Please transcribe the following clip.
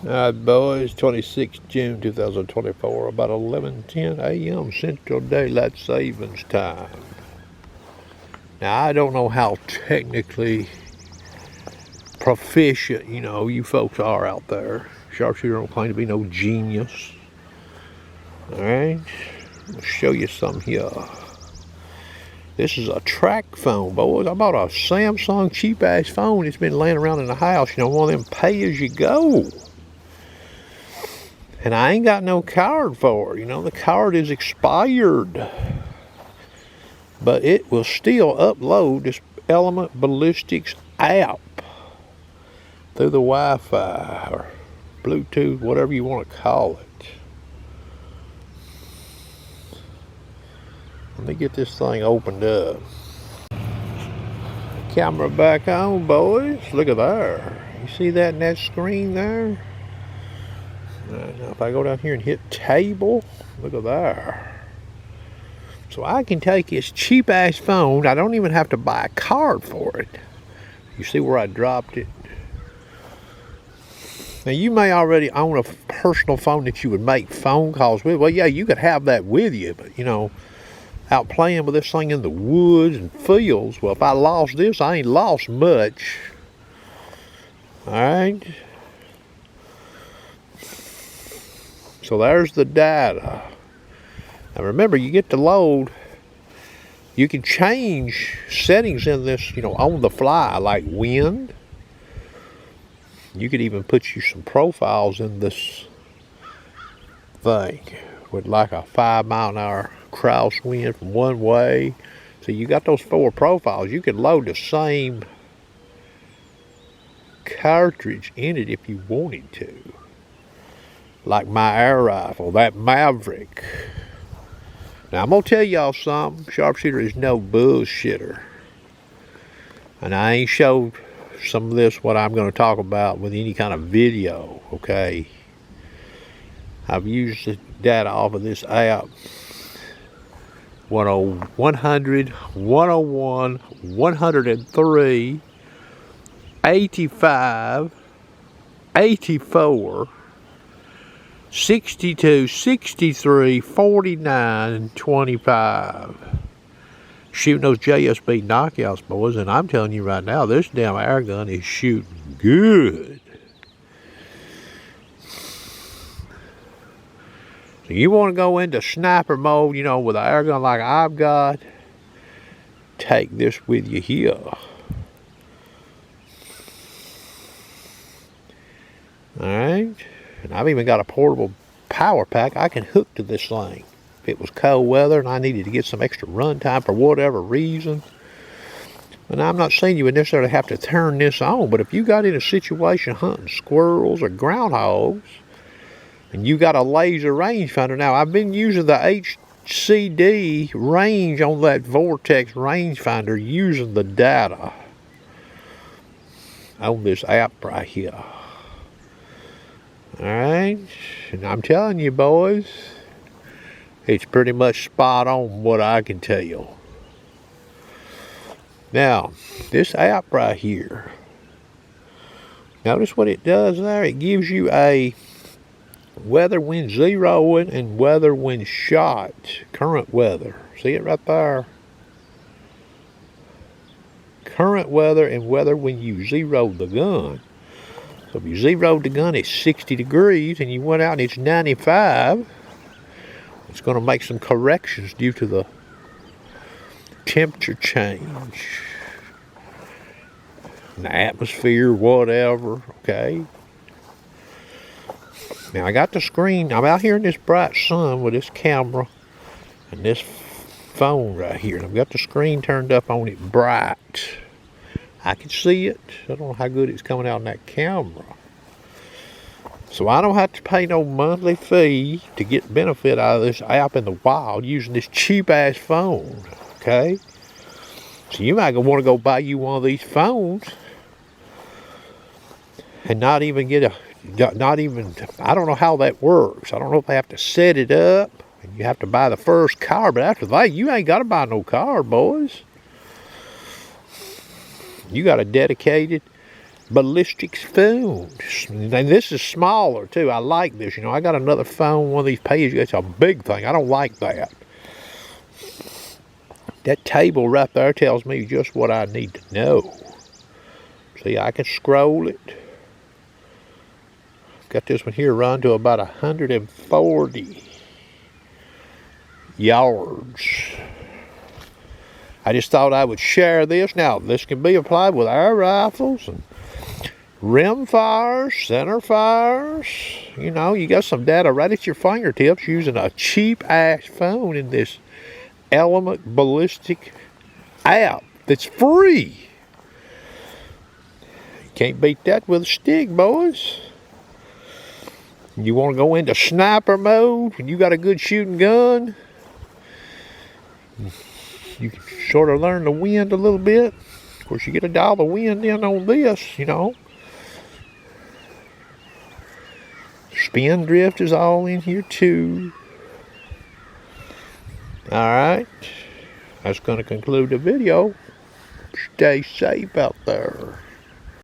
Alright, boys, 26th June 2024, about 11:10 a.m. Central Daylight Savings Time. Now, I don't know how technically proficient, you folks are out there. Sharpshooter don't claim to be no genius. Alright, I'll show you something here. This is a track phone, boys. I bought a Samsung cheap-ass phone. It's been laying around in the house, one of them pay-as-you-go. And I ain't got no card for it. The card is expired. But it will still upload this Element Ballistics App through the Wi-Fi or Bluetooth, whatever you want to call it. Let me get this thing opened up. Camera back on, boys. Look at there. You see that in that screen there? Now if I go down here and hit table, look at there. So I can take this cheap ass phone. I don't even have to buy a card for it. You see where I dropped it? Now you may already own a personal phone that you would make phone calls with. Well, yeah, you could have that with you, but out playing with this thing in the woods and fields, well, if I lost this, I ain't lost much. Alright. So there's the data. Now remember, you get to load, you can change settings in this, on the fly, like wind. You could even put you some profiles in this thing with like a 5-mile-an-hour crosswind from one way. So you got those 4 profiles. You could load the same cartridge in it if you wanted to. Like my air rifle, that Maverick. Now I'm gonna tell y'all something. Sharpshooter is no bullshitter. And I ain't showed some of this, what I'm gonna talk about, with any kind of video, okay? I've used the data off of this app. 100, 101, 103, 85, 84, 62, 63, 49, and 25. Shooting those JSB knockouts, boys, and I'm telling you right now, this damn air gun is shooting good. So you want to go into sniper mode, with an air gun like I've got, take this with you here. Alright. And I've even got a portable power pack I can hook to this thing. If it was cold weather and I needed to get some extra run time for whatever reason. And I'm not saying you would necessarily have to turn this on, but if you got in a situation hunting squirrels or groundhogs, and you got a laser rangefinder. Now, I've been using the HCD range on that Vortex rangefinder using the data on this app right here. Alright, and I'm telling you, boys, it's pretty much spot on what I can tell you. Now, this app right here, notice what it does there. It gives you a weather when zeroing and weather when shot, current weather. See it right there? Current weather and weather when you zero the gun. So if you zeroed the gun at 60 degrees and you went out and it's 95, it's going to make some corrections due to the temperature change. The atmosphere, whatever, okay? Now I got the screen, I'm out here in this bright sun with this camera and this phone right here. And I've got the screen turned up on it bright. I can see it. I don't know how good it's coming out in that camera. So I don't have to pay no monthly fee to get benefit out of this app in the wild using this cheap ass phone. Okay? So you might want to go buy you one of these phones and not even get I don't know how that works. I don't know if they have to set it up and you have to buy the first card, but after that, you ain't got to buy no card, boys. You got a dedicated ballistics phones. And this is smaller too. I like this. You know, I got another phone, one of these pages. It's a big thing. I don't like that. That table right there tells me just what I need to know. See, I can scroll it. Got this one here run to about 140 yards. I just thought I would share this. Now, this can be applied with air rifles and rim fires, center fires. You know, you got some data right at your fingertips using a cheap-ass phone in this Element Ballistics App that's free. You can't beat that with a stick, boys. You want to go into sniper mode and you got a good shooting gun, you can sort of learn the wind a little bit. Of course, you get to dial the wind in on this, you know. Spin drift is all in here too. Alright, that's going to conclude the video. Stay safe out there.